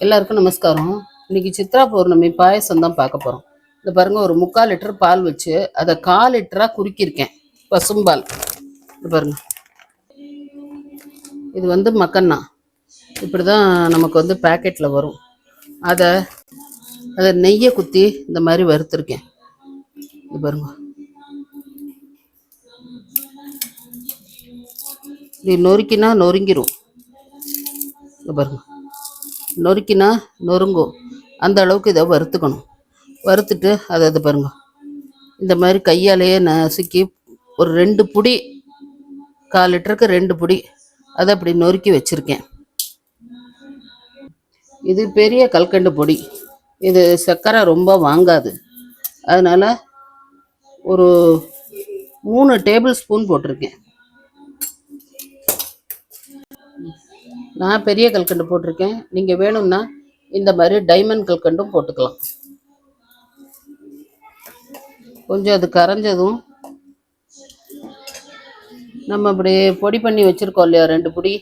எல்லாருக்கும் நமஸ்காரம். இன்னைக்கு சித்ரா பௌர்ணமி பாயசம் தான் பார்க்க போகிறோம். இந்த பாருங்க, ஒரு 3/4 லிட்டர் பால் வச்சு அதை 1/4 லிட்டராக குறுக்கியிருக்கேன். பசும்பால். இது பாருங்க, இது வந்து மக்கன்னா இப்படி தான் நமக்கு வந்து பேக்கெட்டில் வரும். அதை நெய்யை குத்தி இந்த மாதிரி வறுத்துருக்கேன். இது பாருங்க, இது நொறுக்கினா நொறுங்கிரும். இது பாருங்க, நொறுக்கினா நொறுங்கும். அந்த அளவுக்கு இதை வறுத்துக்கணும். வறுத்துட்டு அதை இது பாருங்க, இந்த மாதிரி கையாலேயே நசுக்கி ஒரு 2 புடி, 1/4 லிட்டருக்கு 2 புடி அதை அப்படி நொறுக்கி வச்சுருக்கேன். இது பெரிய கல்கண்டு பொடி. இது சர்க்கரை ரொம்ப வாங்காது. அதனால் ஒரு 3 டேபிள் ஸ்பூன் போட்டிருக்கேன். நான் பெரிய கல்கண்டு போட்டிருக்கேன். நீங்கள் வேணும்னா இந்த மாதிரி டைமண்ட் கல்கண்டும் போட்டுக்கலாம். கொஞ்சம் அது கரைஞ்சதும் நம்ம அப்படி பொடி பண்ணி வச்சுருக்கோம் இல்லையா, 2 பொடி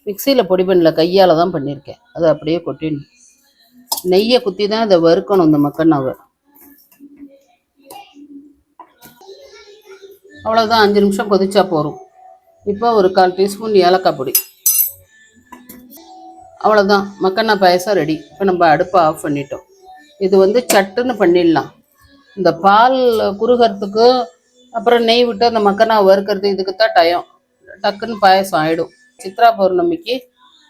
மிக்சியில் பொடி பண்ணல, கையால் தான் பண்ணியிருக்கேன். அதை அப்படியே கொட்டிடணும். நெய்யை குத்தி தான் அதை வறுக்கணும். இந்த மக்கன்னாவை அவ்வளோதான். 5 நிமிஷம் கொதிச்சா போகும். இப்போ ஒரு 1/4 டீஸ்பூன் ஏலக்காய் பொடி. அவ்வளோதான், மக்கன்னா பாயசம் ரெடி. இப்போ நம்ம அடுப்பை ஆஃப் பண்ணிட்டோம். இது வந்து சட்டுன்னு பண்ணிடலாம். இந்த பால் குறுகிறதுக்கு அப்புறம் நெய் விட்டு அந்த மக்கன்னா வறுக்கிறது, இதுக்கு தான் டயம். டக்குன்னு பாயசம் ஆகிடும். சித்ரா பௌர்ணமிக்கு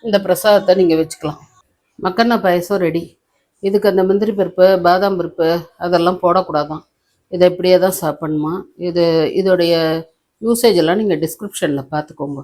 இந்த பிரசாதத்தை நீங்கள் வச்சுக்கலாம். மக்கன்னா பாயசம் ரெடி. இதுக்கு அந்த முந்திரி பருப்பு, பாதாம் பருப்பு அதெல்லாம் போடக்கூடாதான். இதை இப்படியே தான் சாப்பிடணுமா. இதோடைய யூசேஜ் எல்லாம் நீங்கள் டிஸ்கிரிப்ஷனில் பார்த்துக்கோங்க.